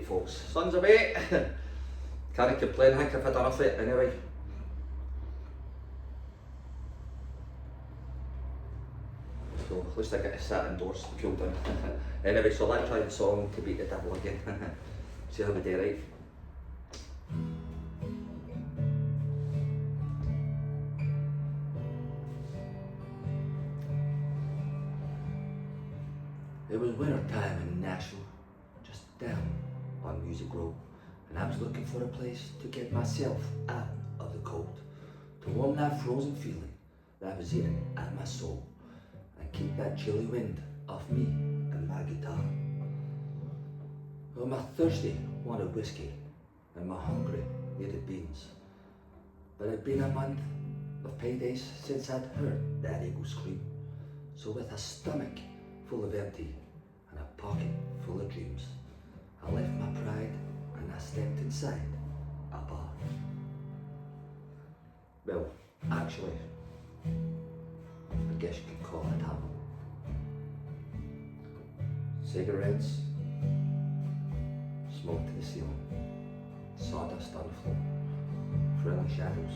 folks. Sun's away. Can't complain. I think I've had enough of it anyway. So at least I get to sit indoors and cool down. Anyway, so let's try the song To Beat the Devil again. See how we do, right? It was winter time in Nashville, just down on Music Row, and I was looking for a place to get myself out of the cold, to warm that frozen feeling that was eating at my soul, and keep that chilly wind off me and my guitar. Well, my thirsty wanted whiskey, and my hungry needed beans, but it'd been a month of paydays since I'd heard that eagle scream, so with a stomach full of empty and a pocket full of dreams, I left my pride and I stepped inside a bar. Well, actually, I guess you could call it home. Cigarettes, smoke to the ceiling, sawdust on the floor, friendly shadows.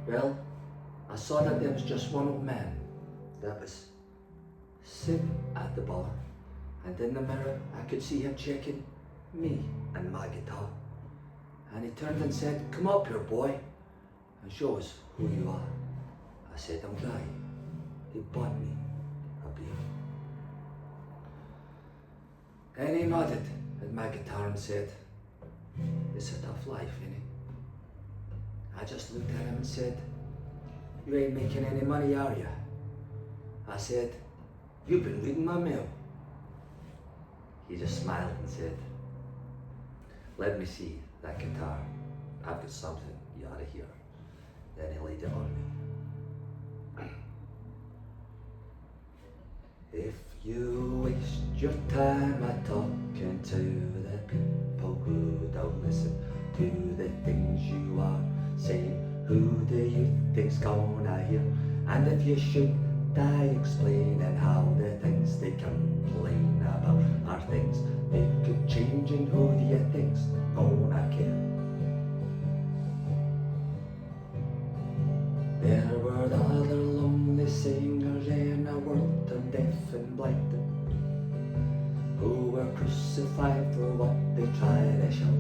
Well, I saw that there was just one old man that was sitting at the bar, and in the mirror I could see him checking me and my guitar. And he turned and said, "Come up here, boy, and show us who you are." I said, "I'm glad he bought me a beer." And he nodded at my guitar and said, "It's a tough life, ain't it?" I just looked at him and said, "You ain't making any money, are you?" I said, "You've been reading my mail." He just smiled and said, "Let me see that guitar. I've got something you ought to hear." Then he laid it on me. If you waste your time at talking to the people who don't listen to the things you are saying, who do you think's gonna hear? And if you should die explaining how the things they complain about are things they could change, and who do you think's gonna care? There were other lonely singers in a world turned deaf and blind, who were crucified for what they tried to show,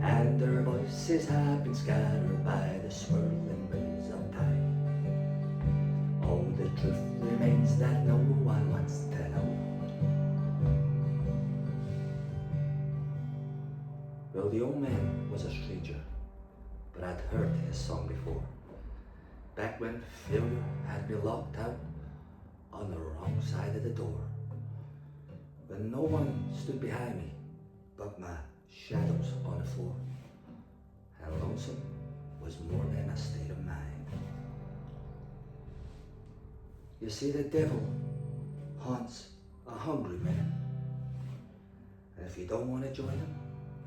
and their voices have been scattered by the swirling winds of time. Oh, the truth remains that no one wants to know. Well, the old man was a stranger, but I'd heard his song before, back when failure had me locked out on the wrong side of the door, when no one stood behind me but my shadows on the floor, and lonesome was more than a state of mind. You see, the devil haunts a hungry man, and if you don't want to join him,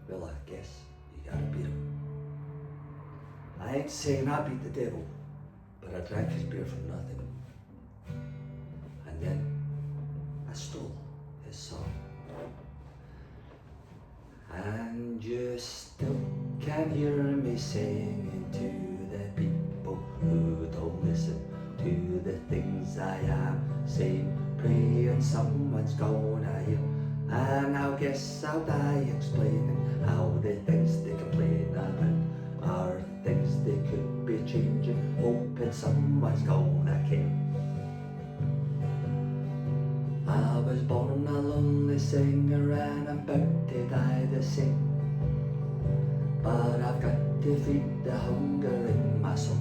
well, I guess you gotta beat him. I ain't saying I beat the devil, but I drank his beer for nothing, and then I stole his song. And you still can hear me singing to the people who don't listen to the things I am saying, praying someone's gonna hear. And I guess I'll die explaining how the things they complain about are things they could be changing, hoping someone's gonna care. I was born a lonely singer and I'm about to die the same, but I've got to feed the hunger in my soul.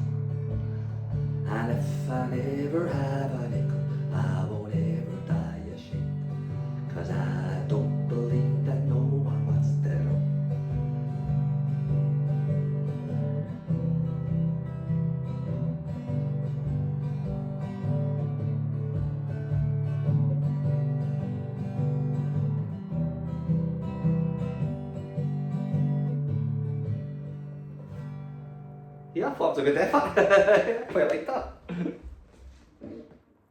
And if I never have a nickel, I won't ever die ashamed, 'cause I don't believe that no one wants to know. Yeah, I thought it was a good effort. Quite like that.